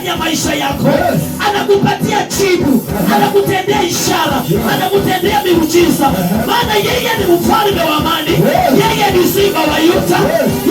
ndani ya maisha yako. Anakupatia jibu, anakutendea ishara, anakutendea miujiza. Maana yeye ni mfalme wa amani, yeye ni simba wa Yuda,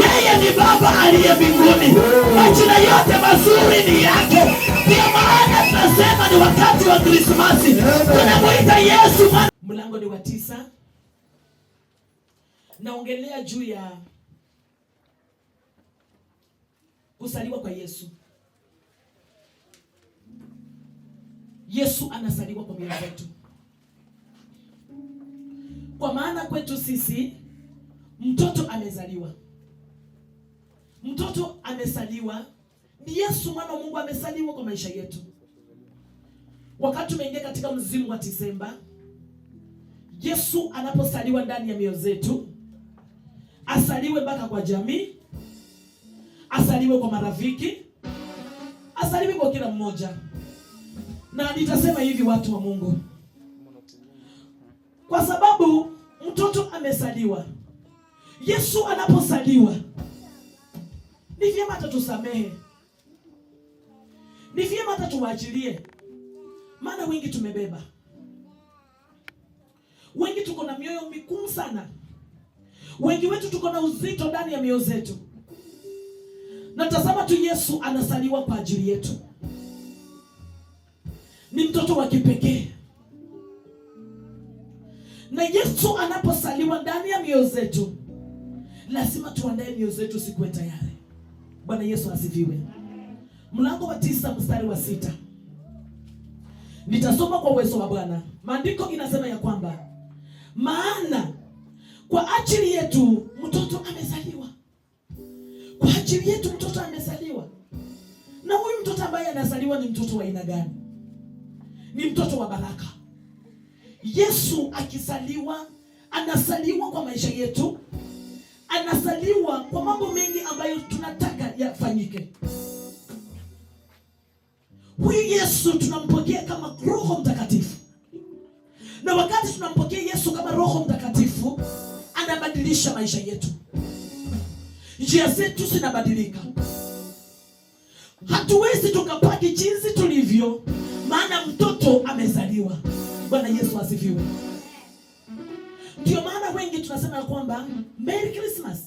yeye ni Baba aliye mbinguni. Majina yote mazuri ni yake. Ndio maana tunasema ni wakati wa Krismasi, tunamuita Yesu. Mlango ni wa 9. Naongelea juu ya kusaliwa kwa Yesu. Yesu anasaliwa kwa mioyo yetu. Kwa maana kwetu sisi mtoto amezaliwa. Mtoto amesaliwa. Ni Yesu mwana wa Mungu amesaliwa kwa maisha yetu. Wakati tumeingia katika mzimu wa Disemba, Yesu anaposaliwa ndani ya mioyo zetu, asaliwe mpaka kwa jamii, asaliwe kwa marafiki, asaliwe kwa kila mmoja. Na nitasema hivi, watu wa Mungu, kwa sababu mtoto amesaliwa, Yesu anaposaliwa, ni vyema tusamehe, ni vyema tuwaachilie. Maana wengi tumebeba, wengi tuko na mioyo migumu sana, wengi wetu tuko na uzito ndani ya mioyo zetu. Na tazama tu, Yesu anasaliwa kwa ajili yetu. Ni mtoto wa kipekee. Na Yesu anaposaliwa ndani ya mioyo zetu, lazima tuandae mioyo zetu sikuwe tayari. Bwana Yesu asifiwe. Mlango wa 9 mstari wa 6. Nitasoma kwa uwezo wa Bwana. Maandiko inasema ya kwamba maana kwa ajili yetu mtoto amezaliwa. Kwa ajili yetu mtoto amezaliwa. Na huyu mtoto ambaye anazaliwa ni mtoto wa aina gani? Ni mtoto wa baraka. Yesu akizaliwa, anasaliwa kwa maisha yetu. Anasaliwa kwa mambo mengi ambayo tunataka yafanyike. Huyu Yesu tunampokea kama Roho Mtakatifu. Na wakati tunampokea Yesu kama Roho Mtakatifu, anabadilisha maisha yetu. Njia zetu zinabadilika. Hatuwezi tukapaki jinsi tulivyo, maana mtoto amezaliwa. Bwana Yesu asifiwe. Ndio maana wengi tunasema kwamba Merry Christmas.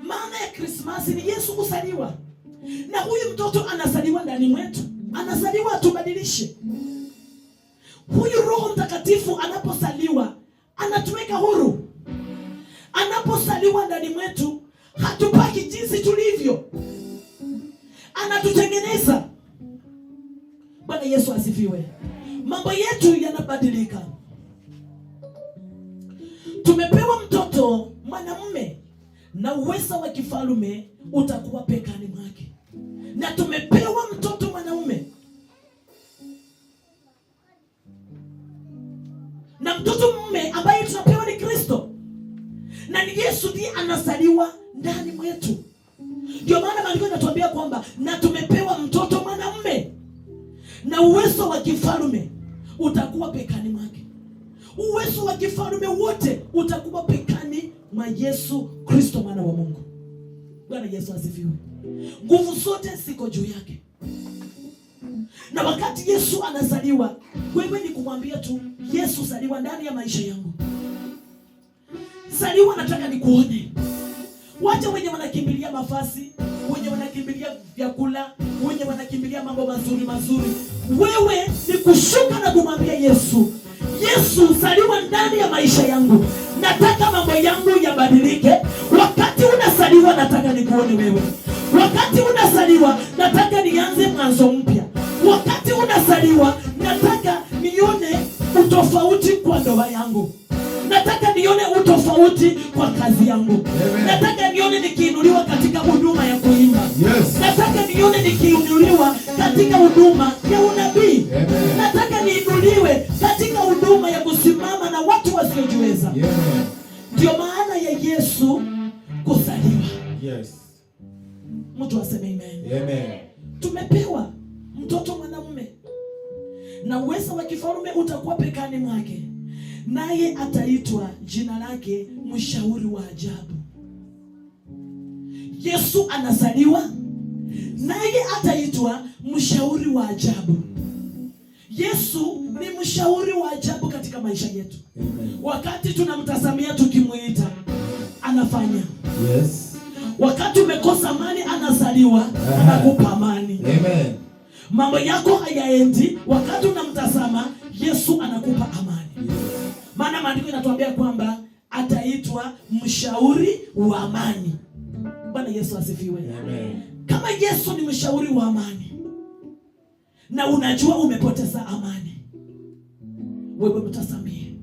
Maana ya Christmas ni Yesu kuzaliwa. Na huyu mtoto anazaliwa ndani mwetu. Anazaliwa atubadilishe. Huyu Roho Mtakatifu anapozaliwa, anatuweka huru. Anaposaliwa ndani mwetu, hatupaki jinsi tulivyo. Anatutengeneza. Bwana Yesu asifiwe. Mambo yetu yanabadilika. Tumepewa mtoto mwanamume, na uwezo wa kifalme utakuwa pekani mwake. Na tumepewa mtoto mwanaume, na mtoto mume ambaye tunapewa ni Kristo. Na ni Yesu ndiye anazaliwa ndani mwetu. Ndio maana maandiko yanatuambia kwamba na tumepewa mtoto mwanamume, na uwezo wa kifalme utakuwa pekani mwake. Uwezo wa kifalme wote utakuwa pekani mwa Yesu Kristo mwana wa Mungu. Bwana Yesu asifiwe. Nguvu zote ziko juu yake. Na wakati Yesu anazaliwa, wewe ni kumwambia tu, Yesu zaliwa ndani ya maisha yangu. Zaliwa, nataka nikuone. Wacha wenye wanakimbilia mavazi, wenye wanakimbilia vyakula, wenye wanakimbilia mambo mazuri mazuri. Wewe ni kushuka na kumwambia Yesu, Yesu zaliwa ndani ya maisha yangu. Nataka mambo yangu yabadilike. Wakati unazaliwa, nataka nikuone wewe. Wakati unazaliwa, nataka nianze mwanzo mpya. Wakati unazaliwa, nataka nione utofauti kwa ndoa yangu. Nataka nione utofauti kwa kazi yangu. Amen. Nataka nione nikiinuliwa katika huduma ya kuimba. Yes. Nataka nione nikiinuliwa katika huduma ya unabii. Amen. Nataka niinuliwe katika huduma ya kusimama na watu wasiojiweza. Yeah. Ndio maana ya Yesu kuzaliwa. Yes. Mtu aseme amen. Amen. Tumepewa mtoto mwanamume, na uwezo wa kifalme utakuwa pekani mwake. Naye ataitwa jina lake Mshauri wa Ajabu. Yesu anazaliwa, naye ataitwa Mshauri mshauri wa ajabu. Yesu ni mshauri wa ajabu katika maisha yetu. Amen. Wakati tunamtazamia tukimuita, anafanya. Yes. Wakati umekosa amani, anazaliwa, anakupa amani. Amen. Mambo yako hayaendi, wakati unamtazama Yesu anakupa amani. Yes. Maana maandiko inatuambia kwamba ataitwa mshauri wa amani. Bwana Yesu asifiwe. Amen. Kama Yesu ni mshauri wa amani na unajua umepoteza amani, wewe mtazamie.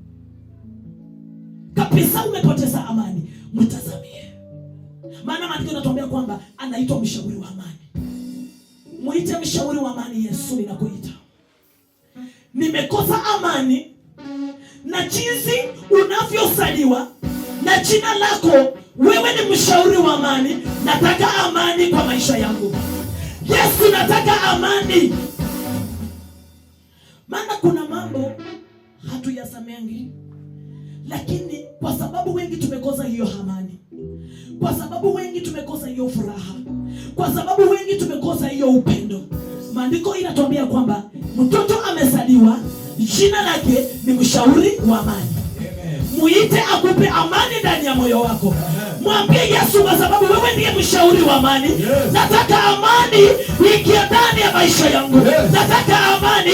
Kabisa umepoteza amani, mtazamie. Maana maandiko yanatuambia kwamba anaitwa mshauri wa amani. Muite mshauri wa amani. Yesu, ninakuita. Nimekosa amani na jinsi unavyosaliwa na jina lako. Wewe ni mshauri wa amani. Nataka amani kwa maisha yangu. Yesu, nataka amani. Maana kuna mambo hatuyasameangi, lakini kwa sababu wengi tumekosa hiyo amani, kwa sababu wengi tumekosa hiyo furaha, kwa sababu wengi tumekosa hiyo upendo, maandiko inatuambia kwamba mtoto amezaliwa, jina lake ni mshauri wa amani. Muite akupe amani ndani ya moyo wako. Mwambie Yesu, kwa sababu wewe ndiye mshauri wa amani. Yes. Nataka amani ingie ndani ya maisha yangu. Yes. Nataka amani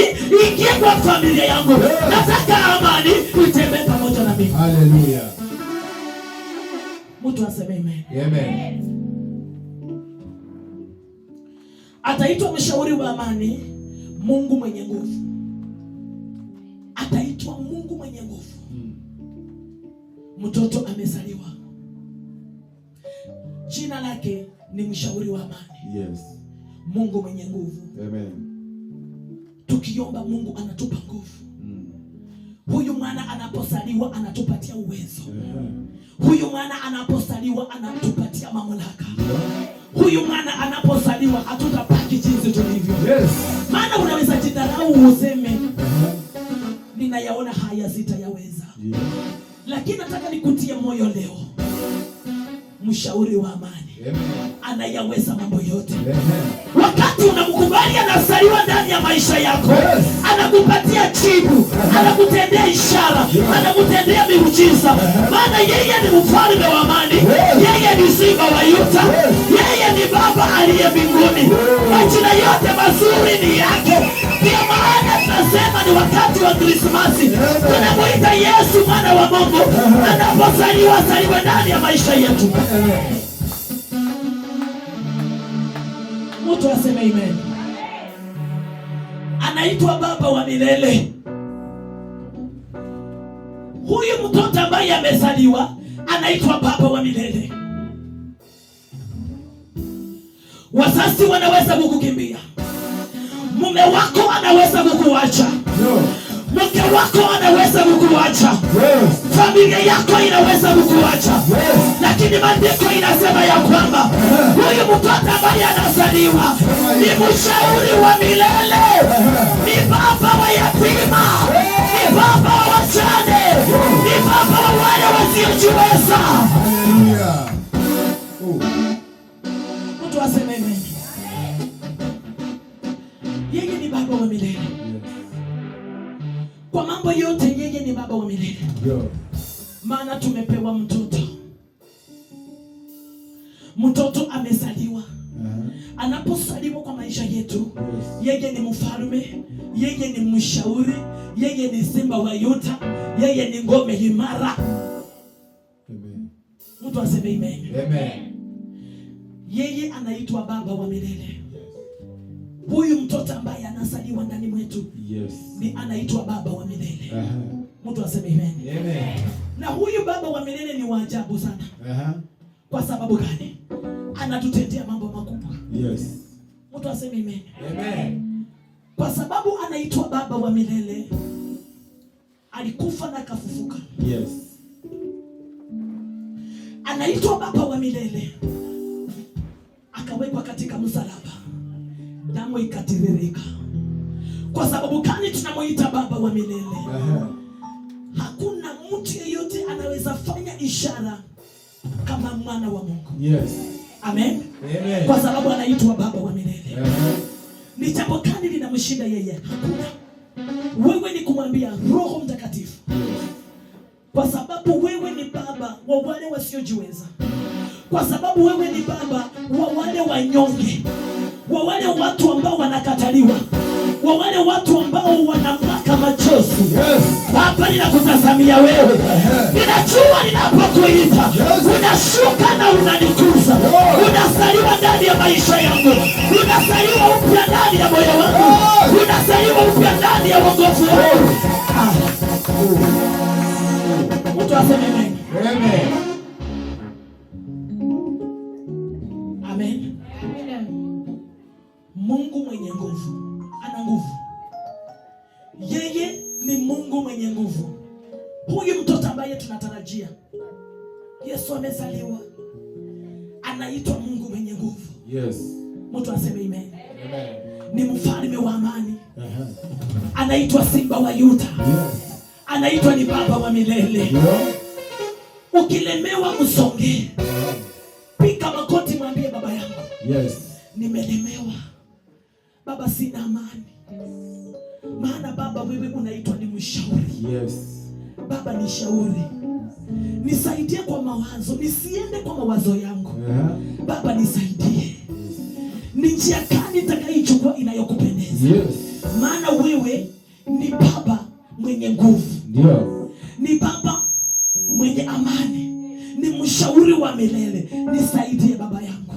ingie kwa familia yangu. Yes. Nataka amani itembee pamoja na mimi. Hallelujah. Mtu aseme amen. Amen. Ataitwa mshauri wa amani, Mungu mwenye nguvu. Ataitwa Mungu mwenye nguvu. Mtoto amezaliwa, jina lake ni mshauri wa amani. Yes. Mungu mwenye nguvu. Amen. Tukiomba Mungu anatupa nguvu. Huyu mwana anapozaliwa anatupatia uwezo. Huyu mwana anapozaliwa anatupatia mamlaka. Huyu mwana anapozaliwa hatutapaki jinsi tulivyo. Yes. Maana unaweza jidharau useme ninayaona haya sitayaweza. Yeah. Lakini nataka nikutie moyo leo. Mshauri wa amani anayaweza mambo yote. Wakati unamkubali anazaliwa ndani ya maisha yako, yes. Anakupatia jibu, anakutendea ishara, anakutendea miujiza. Maana yeye ni mfalme wa amani, yeye ni simba wa Yuda, yeye ni Baba aliye mbinguni. Majina yote mazuri ni yake. Ndio maana tunasema ni wakati wa Krismasi. Tunamuita Yesu mwana wa Mungu anapozaliwa, azaliwe ndani ya maisha yetu. Mtu aseme amen. Anaitwa Baba wa milele. Huyu mtoto ambaye amezaliwa anaitwa Baba wa milele. Wazazi wanaweza kukukimbia, mume wako anaweza kukuacha, mke wako anaweza kukuacha, familia yako inaweza kukuacha, lakini maandiko inasema ya kwamba huyu mtoto ambaye anazaliwa ni mshauri wa milele, ni baba wa yatima, ni baba wa wajane, ni baba wa wale wasiojiweza. Mtu aseme amen. Yeye ni baba wa milele. Kwa mambo yote yeye ni baba wa milele. Maana tumepewa mtoto. Mtoto amezaliwa. Anapozaliwa kwa maisha yetu, yeye ni mfalme, yeye ni mshauri, yeye ni simba wa Yuda, yeye ni ngome imara. Amen. Mtu aseme amen. Amen. Yeye anaitwa Baba wa milele. Huyu mtoto ambaye anazaliwa ndani mwetu, yes, ni anaitwa Baba wa milele. Mtu aseme amen. Amen. Na huyu Baba wa milele ni wa ajabu sana. Kwa sababu gani? Anatutendea mambo makubwa. Yes. Mtu aseme amen. Amen. Kwa sababu anaitwa Baba wa milele, alikufa na akafufuka. Yes. Anaitwa Baba wa milele, akawekwa katika msalaba, damu ikatiririka. Kwa sababu gani tunamuita Baba wa milele? Hakuna mtu yeyote anaweza fanya ishara kama mwana wa Mungu. Yes. Amen. Amen. Kwa sababu anaitwa Baba wa milele. Ni jambo gani linamshinda yeye? Hakuna. Wewe ni kumwambia Roho Mtakatifu, kwa sababu wewe ni baba wa wale wasiojiweza, kwa sababu wewe ni baba wa wale wanyonge, wa wale watu ambao wanakataliwa, wa wale watu ambao wanamwaka machozi. Hapa ninakutazamia wewe. Ninajua ninapokuita unashuka na unanikuza. Unasaliwa ndani ya maisha yangu, unasaliwa upya ndani ya moyo wangu, unasaliwa upya ndani ya wokovu wangu. Mtu aseme amen. Amen. Amen. Mungu mwenye nguvu ana nguvu. Yeye ni Mungu mwenye nguvu. Huyu mtoto ambaye tunatarajia Yesu amezaliwa, anaitwa Mungu mwenye nguvu. Yes. Mtu aseme amen. Amen. Ni mfalme wa amani. Anaitwa Simba wa Yuda. Yes. Anaitwa ni Baba wa milele. Yeah. Ukilemewa msonge. Pika makoti mwambie baba yangu. Yes. Nimelemewa. Baba sina amani. Maana baba wewe unaitwa ni mshauri. Yes. Baba ni shauri. Nisaidie kwa mawazo, nisiende kwa mawazo yangu. Baba nisaidie. Ni njia gani nitakayochukua inayokupendeza? Yes. Maana wewe ni baba mwenye nguvu. Ndio. Ni baba mwenye amani. Ni mshauri wa milele. Nisaidie baba yangu.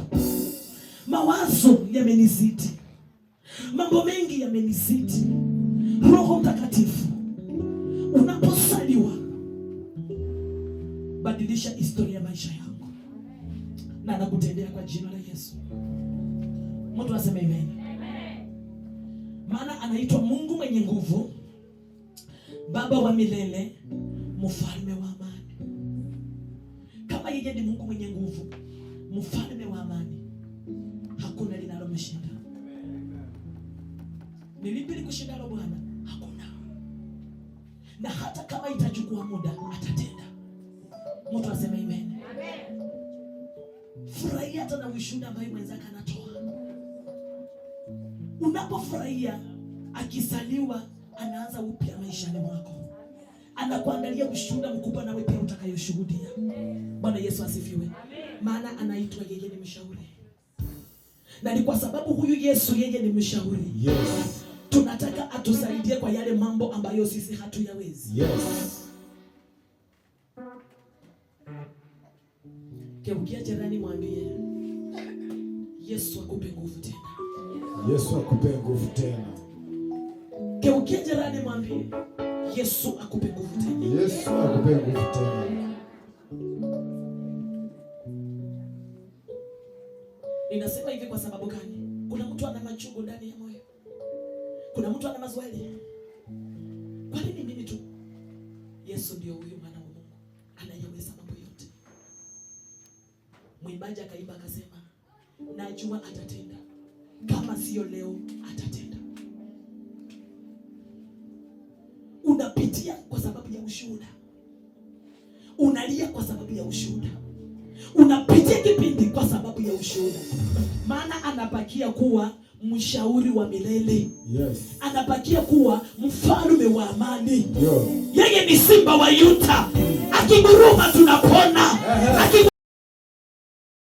Mawazo yamenizidi. Mambo mengi yamenizidi. Roho Mtakatifu, unaposaliwa badilisha historia ya maisha yangu. Na nakutendea kwa jina la Yesu. Mtu aseme amen. Maana anaitwa Mungu mwenye nguvu, Baba wa milele, mfalme wa amani. Kama yeye ni Mungu mwenye nguvu, mfalme wa amani, hakuna linalomshinda. Ni lipi likushindalo Bwana? Hakuna. Na hata kama itachukua muda, atatenda. Mtu aseme amen. Furahia hata na ushuhuda ambao mwenzako anatoa. Unapofurahia akisaliwa, anaanza upya maishani mwako. Anakuandalia ushuhuda mkubwa na wewe pia utakayoshuhudia. Bwana Yesu asifiwe. Maana anaitwa yeye ni mshauri. Na ni kwa sababu huyu Yesu yeye ni mshauri. Yes. Tunataka atusaidie kwa yale mambo ambayo sisi hatuyawezi. Yes. Geukia jirani mwambie Yesu akupe nguvu tena. Yesu akupe nguvu tena. Geukia jirani mwambie Yesu akupe nguvu tena. Yesu akupe nguvu tena. Ninasema hivi kwa sababu gani? Kuna mtu ana machungu ndani ya moyo. Kuna mtu ana maswali. Kwa nini mimi tu? Yesu ndio huyo mwana wa Mungu. Anayaweza mambo yote. Mwimbaji akaimba akasema, najua atatenda. Kama sio leo atatenda. Unapitia kwa sababu ya ushuhuda. Unalia kwa sababu ya ushuhuda. Unapitia kipindi kwa sababu ya ushuhuda. Maana anabakia kuwa mshauri wa milele. Yes. Anabakia kuwa mfalme wa amani. Yo. Yeye ni Simba wa Yuda. Akinguruma tunapona.